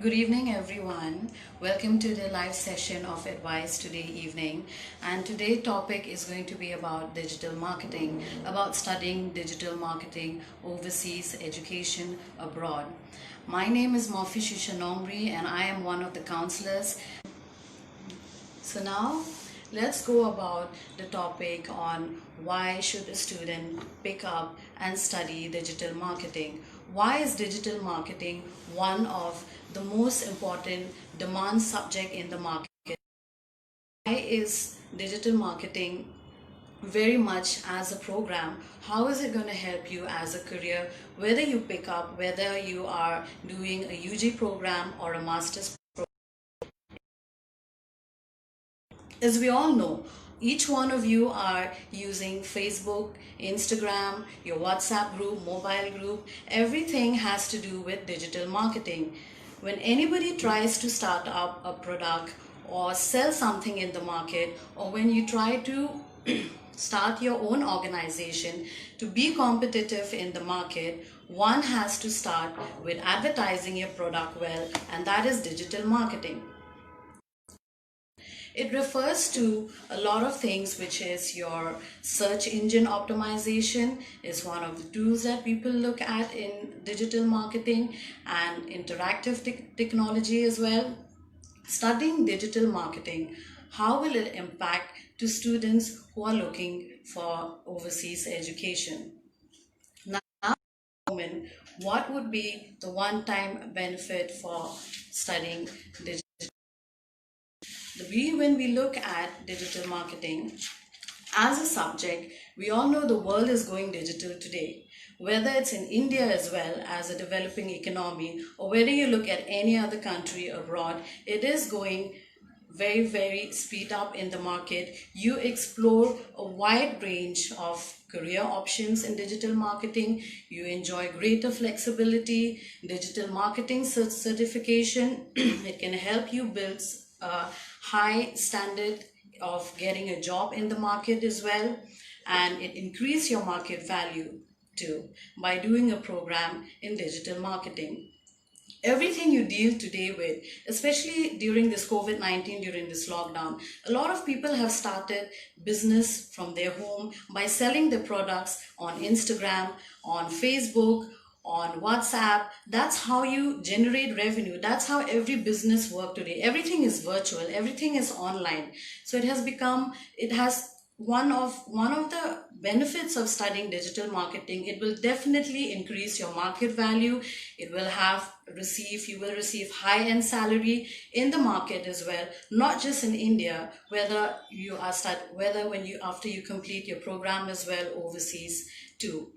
Good evening, everyone. Welcome to the live session of Edwise today evening. And today's topic is going to be about digital marketing, about studying digital marketing overseas, education abroad. My name is Mofi Shishanongri and I am one of the counselors. So now let's go about the topic on why should a student pick up and study digital marketing. Why is digital marketing one of the most important demand subject in the market? Why is digital marketing very much as a program? How is it going to help you as a career, whether you pick up, whether you are doing a UG program or a master's? As we all know, each one of you are using Facebook, Instagram, your WhatsApp group, mobile group. Everything has to do with digital marketing. When anybody tries to start up a product or sell something in the market, or when you try to start your own organization to be competitive in the market, one has to start with advertising your product well, and that is digital marketing. It refers to a lot of things, which is your search engine optimization is one of the tools that people look at in digital marketing, and interactive technology as well. Studying digital marketing, how will it impact to students who are looking for overseas education? Now, what would be the one-time benefit for studying digital? When we look at digital marketing as a subject, we all know the world is going digital today. Whether it's in India as well as a developing economy, or whether you look at any other country abroad, it is going very speed up in the market. You explore a wide range of career options in digital marketing. You enjoy greater flexibility. Digital marketing certification it can help you build a high standard of getting a job in the market as well, and it increase your market value too by doing a program in digital marketing. Everything you deal today with, especially during this COVID-19, during this lockdown, a lot of people have started business from their home by selling their products on Instagram, on Facebook, on WhatsApp. That's how you generate revenue. That's how every business works today. Everything is virtual, everything is online. So it has one of the benefits of studying digital marketing. It will definitely increase your market value. You will receive high-end salary in the market as well, not just in India, whether after you complete your program as well overseas too.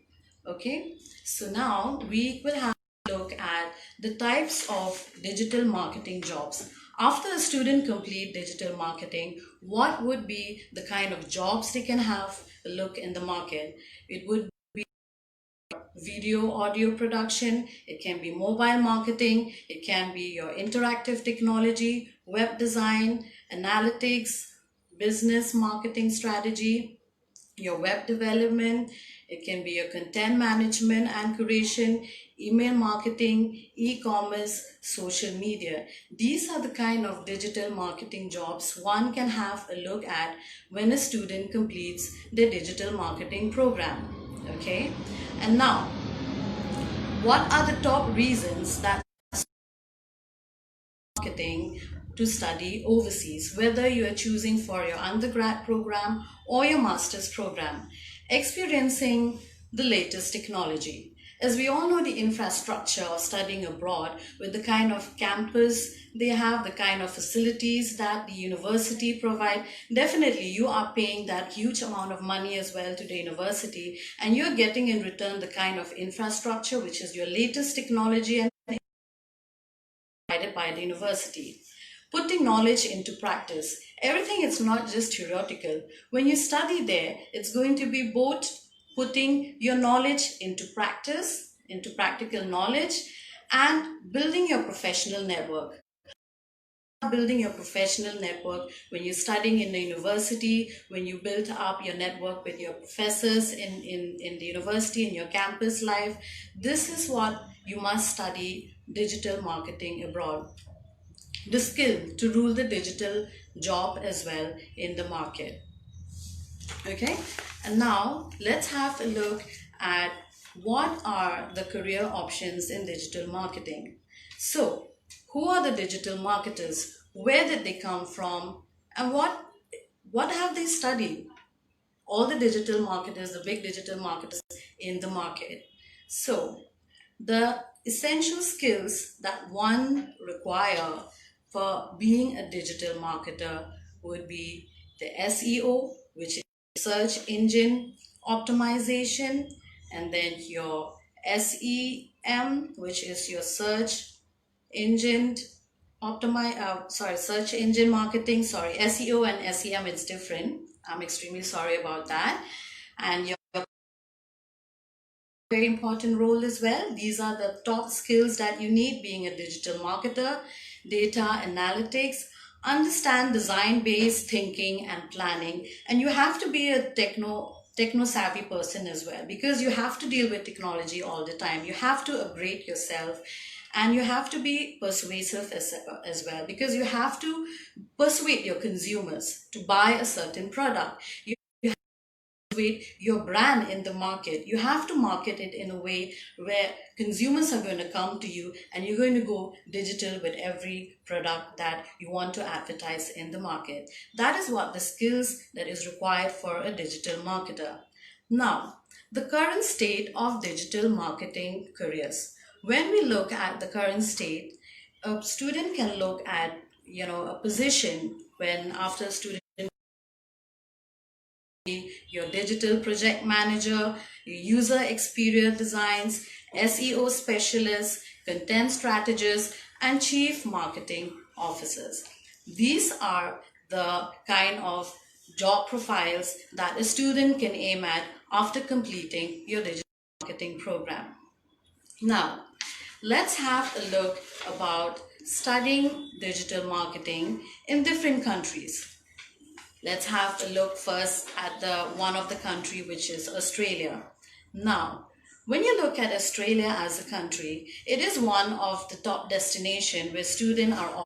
Okay, so now we will have a look at the types of digital marketing jobs. After a student complete digital marketing, what would be the kind of jobs they can have a look in the market? It would be video audio production, it can be mobile marketing, it can be your interactive technology, web design, analytics, business marketing strategy, your web development. It can be your content management and curation, email marketing, e-commerce, social media. These are the kind of digital marketing jobs one can have a look at when a student completes their digital marketing program. Okay, and now what are the top reasons that marketing to study overseas, whether you are choosing for your undergrad program or your master's program? Experiencing the latest technology. As we all know, the infrastructure of studying abroad, with the kind of campus they have, the kind of facilities that the university provide, definitely you are paying that huge amount of money as well to the university, and you're getting in return the kind of infrastructure which is your latest technology and provided by the university. Putting knowledge into practice. Everything is not just theoretical. When you study there, it's going to be both putting your knowledge into practice, into practical knowledge, and building your professional network. Building your professional network when you're studying in the university, when you build up your network with your professors in the university, in your campus life. This is what you must study digital marketing abroad. The skill to rule the digital job as well in the market. Okay, and now let's have a look at what are the career options in digital marketing. So, who are the digital marketers? Where did they come from? And what have they studied? All the digital marketers, the big digital marketers in the market. So, the essential skills that one require for being a digital marketer would be the SEO, which is search engine optimization, and then your SEM, which is your engine search engine marketing. Sorry, SEO and SEM, it's different. I'm extremely sorry about that. And your very important role as well. These are the top skills that you need being a digital marketer: data analytics, understand design based thinking and planning, and you have to be a techno savvy person as well, because you have to deal with technology all the time. You have to upgrade yourself, and you have to be persuasive as well, because you have to persuade your consumers to buy a certain product. You your brand in the market. You have to market it in a way where consumers are going to come to you, and you're going to go digital with every product that you want to advertise in the market. That is what the skills that is required for a digital marketer. Now, the current state of digital marketing careers. When we look at the current state, a student can look at a position when after a student, your digital project manager, your user experience designs, SEO specialist, content strategist, and chief marketing officers. These are the kind of job profiles that a student can aim at after completing your digital marketing program. Now, let's have a look about studying digital marketing in different countries. Let's have a look first at the one of the country, which is Australia. Now, when you look at Australia as a country, it is one of the top destination where students are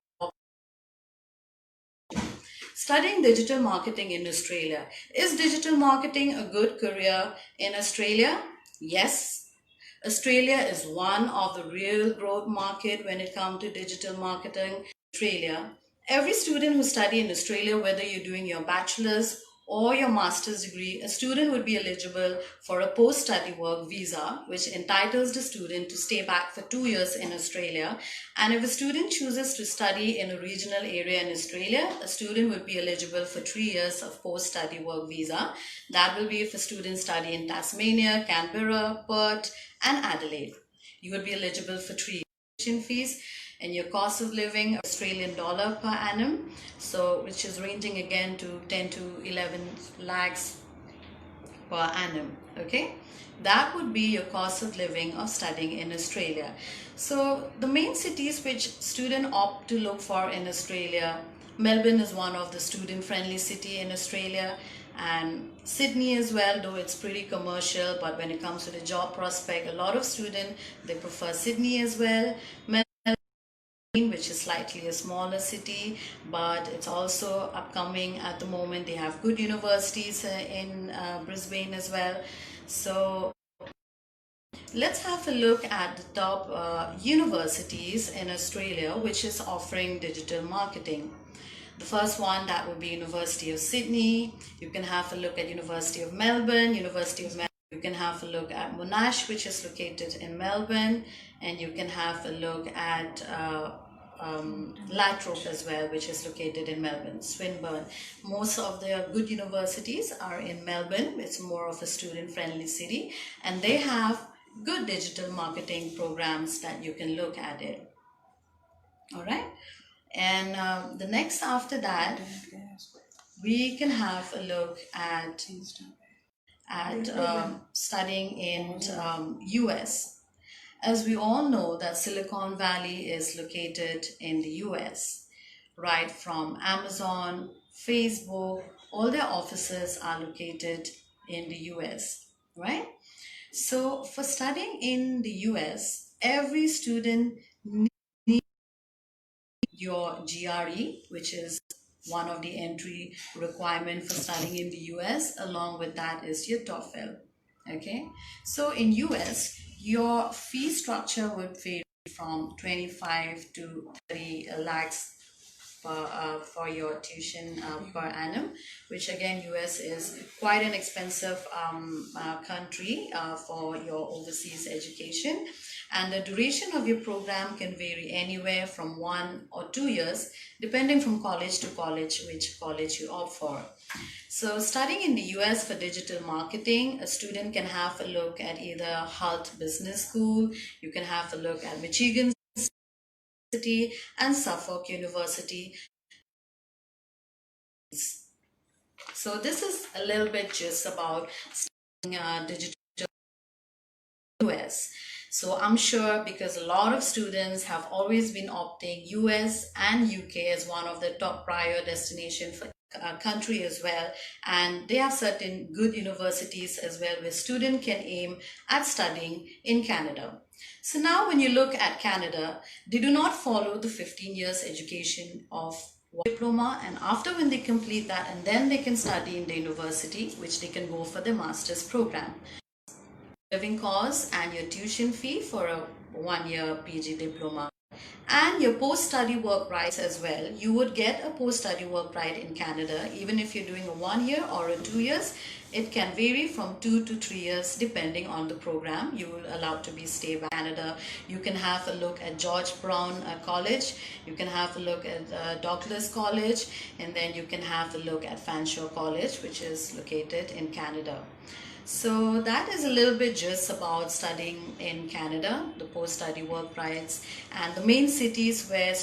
studying digital marketing in Australia. Is digital marketing a good career in Australia? Yes. Australia is one of the real growth market when it comes to digital marketing. Australia, every student who study in Australia, whether you're doing your bachelor's or your master's degree, a student would be eligible for a post-study work visa, which entitles the student to stay back for 2 years in Australia. And if a student chooses to study in a regional area in Australia, a student would be eligible for 3 years of post-study work visa. That will be if a student study in Tasmania, Canberra, Perth, and Adelaide. You would be eligible for 3 years fees, and your cost of living Australian dollar per annum, so which is ranging again to 10 to 11 lakhs per annum. Okay, that would be your cost of living of studying in Australia. So the main cities which student opt to look for in Australia: Melbourne is one of the student friendly city in Australia, and Sydney as well, though it's pretty commercial, but when it comes to the job prospect, a lot of students, they prefer Sydney as well. Which is slightly a smaller city, but it's also upcoming at the moment. They have good universities in Brisbane as well. So let's have a look at the top universities in Australia which is offering digital marketing. The first one, that would be University of Sydney. You can have a look at University of Melbourne. You can have a look at Monash, which is located in Melbourne, and you can have a look at La Trobe as well, which is located in Melbourne. Swinburne. Most of the good universities are in Melbourne. It's more of a student-friendly city, and they have good digital marketing programs that you can look at it. All right, and the next after that, we can have a look at studying in US. As we all know that Silicon Valley is located in the US, right? From Amazon, Facebook, all their offices are located in the US, right? So for studying in the US, every student your GRE, which is one of the entry requirement for studying in the US. Along with that is your TOEFL. Okay, so in US, your fee structure would vary from 25 to 30 lakhs for your tuition per annum, which again US is quite an expensive country for your overseas education. And the duration of your program can vary anywhere from 1 or 2 years, depending from college to college, which college you opt for. So studying in the US for digital marketing, a student can have a look at either Hult Business School, you can have a look at Michigan University and Suffolk University. So this is a little bit just about studying digital US. So I'm sure because a lot of students have always been opting US and UK as one of the top prior destination for country as well, and they have certain good universities as well where student can aim at studying in Canada. So now when you look at Canada, they do not follow the 15 years education of diploma, and after when they complete that, and then they can study in the university, which they can go for the master's program. Living costs and your tuition fee for a 1-year PG diploma, and your post-study work rights as well. You would get a post-study work right in Canada, even if you're doing a 1 year or a 2 years. It can vary from 2 to 3 years depending on the program. You will allowed to be stay by Canada. You can have a look at George Brown College. You can have a look at Douglas College, and then you can have a look at Fanshawe College, which is located in Canada. So that is a little bit just about studying in Canada, the post-study work rights, and the main cities where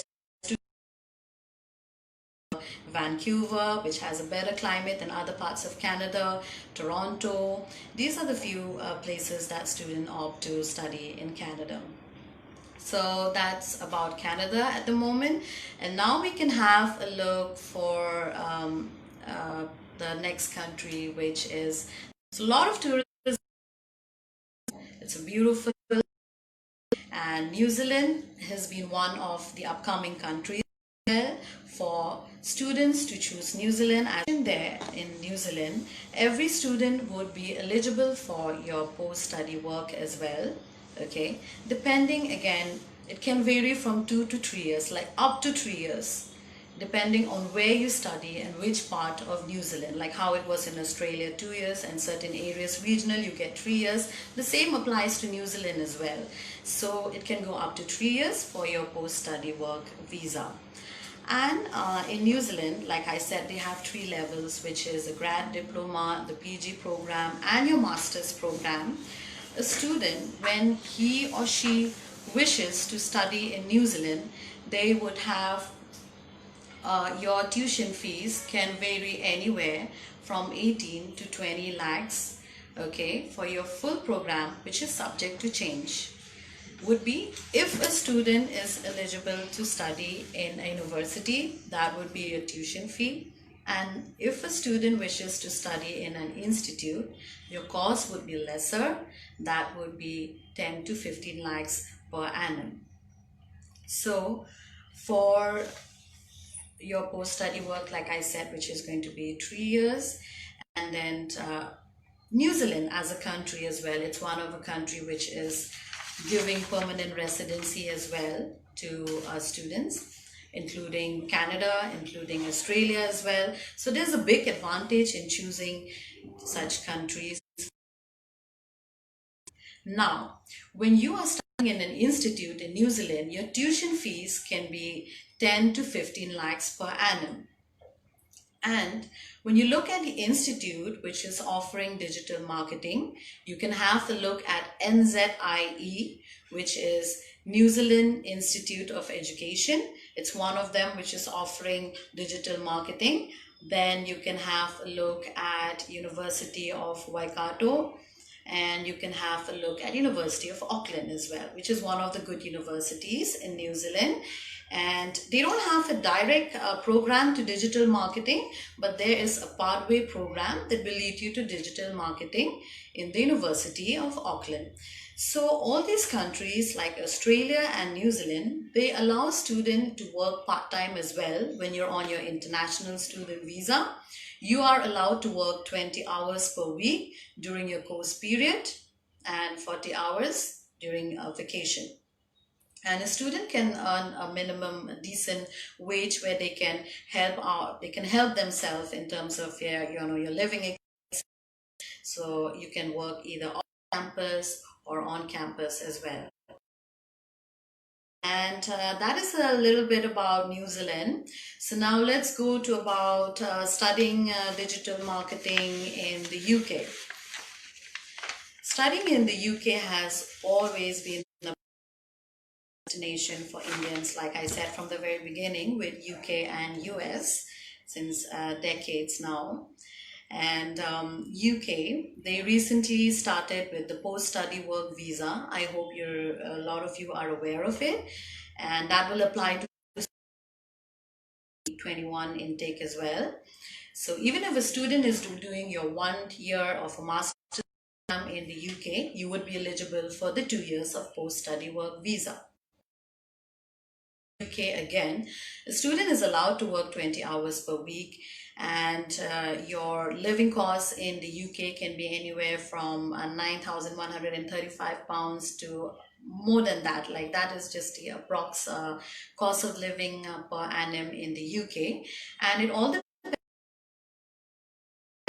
Vancouver, which has a better climate than other parts of Canada, Toronto. These are the few places that students opt to study in Canada. So that's about Canada at the moment. And now we can have a look for the next country, which is a lot of tourism. It's a beautiful, and New Zealand has been one of the upcoming countries for students to choose New Zealand. As in there in New Zealand, every student would be eligible for your post-study work as well. Okay, depending, again, it can vary from 2 to 3 years, like up to 3 years, depending on where you study and which part of New Zealand, like how it was in Australia, 2 years, and certain areas regional you get 3 years. The same applies to New Zealand as well. So it can go up to 3 years for your post-study work visa. And in New Zealand, like I said, they have 3 levels, which is a grad diploma, the PG program, and your master's program. A student, when he or she wishes to study in New Zealand, they would have your tuition fees can vary anywhere from 18 to 20 lakhs, okay, for your full program, which is subject to change. Would be if a student is eligible to study in a university, that would be your tuition fee. And if a student wishes to study in an institute, your cost would be lesser. That would be 10 to 15 lakhs per annum. So for your post-study work, like I said, which is going to be 3 years, and then New Zealand as a country as well, it's one of a country which is giving permanent residency as well to students, including Canada, including Australia as well. So there's a big advantage in choosing such countries. Now, when you are studying in an institute in New Zealand, your tuition fees can be 10 to 15 lakhs per annum. And when you look at the institute which is offering digital marketing, you can have a look at NZIE, which is New Zealand Institute of Education. It's one of them which is offering digital marketing. Then you can have a look at University of Waikato, and you can have a look at University of Auckland as well, which is one of the good universities in New Zealand. And they don't have a direct program to digital marketing, but there is a pathway program that will lead you to digital marketing in the University of Auckland. So all these countries like Australia and New Zealand, they allow students to work part-time as well. When you're on your international student visa, you are allowed to work 20 hours per week during your course period and 40 hours during a vacation. And a student can earn a minimum decent wage where they can help out, they can help themselves in terms of your living. So you can work either off campus or on campus as well. And that is a little bit about New Zealand. So now let's go to about studying digital marketing in the UK. Studying in the UK has always been a destination for Indians, like I said from the very beginning, with UK and US since decades now. And UK, they recently started with the post-study work visa. I hope a lot of you are aware of it, and that will apply to 21 intake as well. So even if a student is doing your 1 year of a master's program in the UK, you would be eligible for the 2 years of post-study work visa. UK again, a student is allowed to work 20 hours per week, and your living costs in the UK can be anywhere from £9,135 to more than that. Like that is just the approx cost of living per annum in the UK, and it all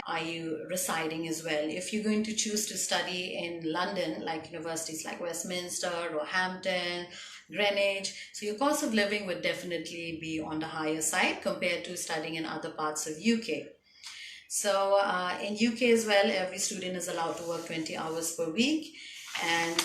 are you residing as well. If you're going to choose to study in London, like universities like Westminster or Hampton, Greenwich, so your cost of living would definitely be on the higher side compared to studying in other parts of UK. So in UK as well, every student is allowed to work 20 hours per week. And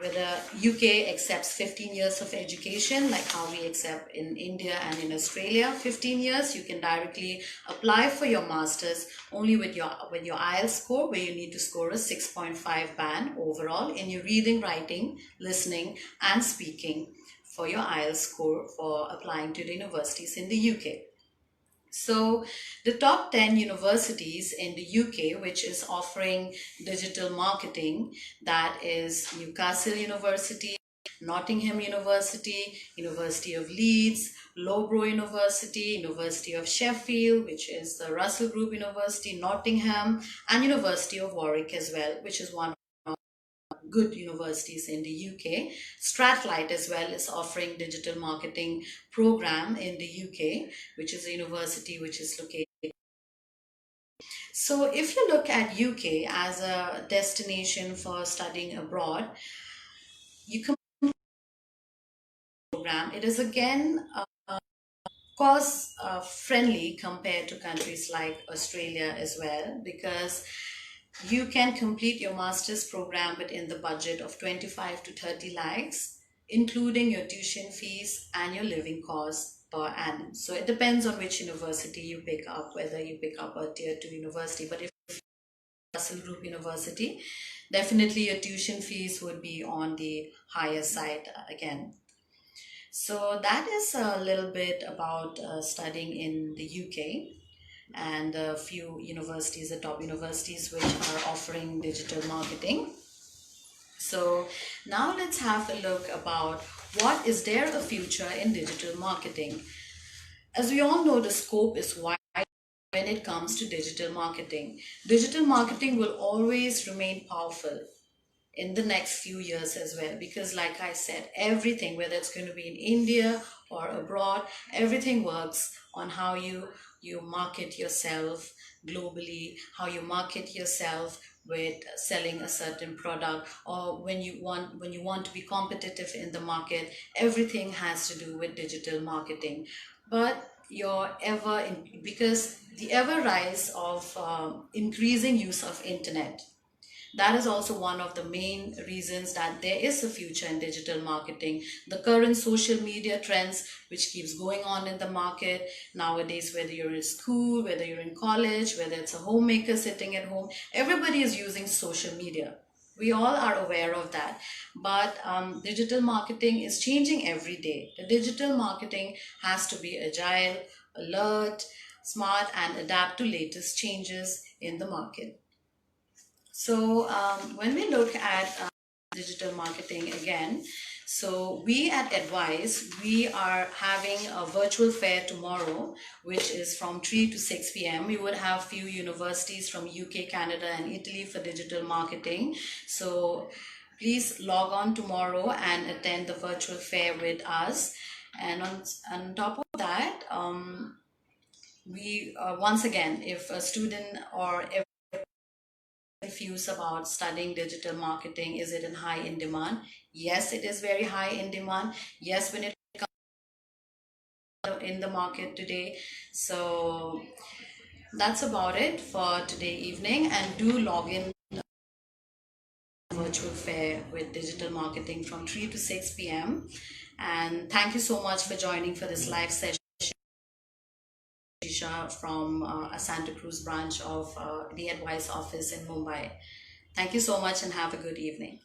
whether UK accepts 15 years of education, like how we accept in India and in Australia, 15 years, you can directly apply for your master's only with your IELTS score, where you need to score a 6.5 band overall in your reading, writing, listening, and speaking for your IELTS score for applying to the universities in the UK. So the top 10 universities in the UK which is offering digital marketing, that is Newcastle University, Nottingham University, University of Leeds, Loughborough University, University of Sheffield, which is the Russell Group University, Nottingham, and University of Warwick as well, which is one good universities in the UK. Strathclyde as well is offering digital marketing program in the UK, which is a university which is located. So if you look at UK as a destination for studying abroad, you can program. It is again cost friendly compared to countries like Australia as well, because you can complete your master's program within the budget of 25 to 30 lakhs, including your tuition fees and your living costs per annum. So it depends on which university you pick up, whether you pick up a tier 2 university. But if Russell Group University, definitely your tuition fees would be on the higher side again. So that is a little bit about studying in the UK and a few universities, the top universities which are offering digital marketing. So now let's have a look about what is there a future in digital marketing. As we all know, the scope is wide when it comes to digital marketing. Digital marketing will always remain powerful in the next few years as well, because like I said, everything, whether it's going to be in India or abroad, everything works on how you market yourself globally, how you market yourself with selling a certain product, or when you want to be competitive in the market. Everything has to do with digital marketing. But because the ever rise of increasing use of internet, that is also one of the main reasons that there is a future in digital marketing. The current social media trends which keeps going on in the market nowadays, whether you're in school, whether you're in college, whether it's a homemaker sitting at home, everybody is using social media. We all are aware of that. But digital marketing is changing every day. The digital marketing has to be agile, alert, smart, and adapt to latest changes in the market. So when we look at digital marketing again. So we at Edwise, we are having a virtual fair tomorrow, which is from 3 to 6 p.m. We would have few universities from UK, Canada and Italy for digital marketing. So please log on tomorrow and attend the virtual fair with us. And on top of that, we once again, if a student or confused about studying digital marketing, is it in high in demand? Yes, it is very high in demand. Yes, when it comes in the market today. So that's about it for today evening, and do log in virtual fair with digital marketing from 3 to 6 p.m. And thank you so much for joining for this live session from a Santa Cruz branch of the Edwise office in Mumbai. Thank you so much and have a good evening.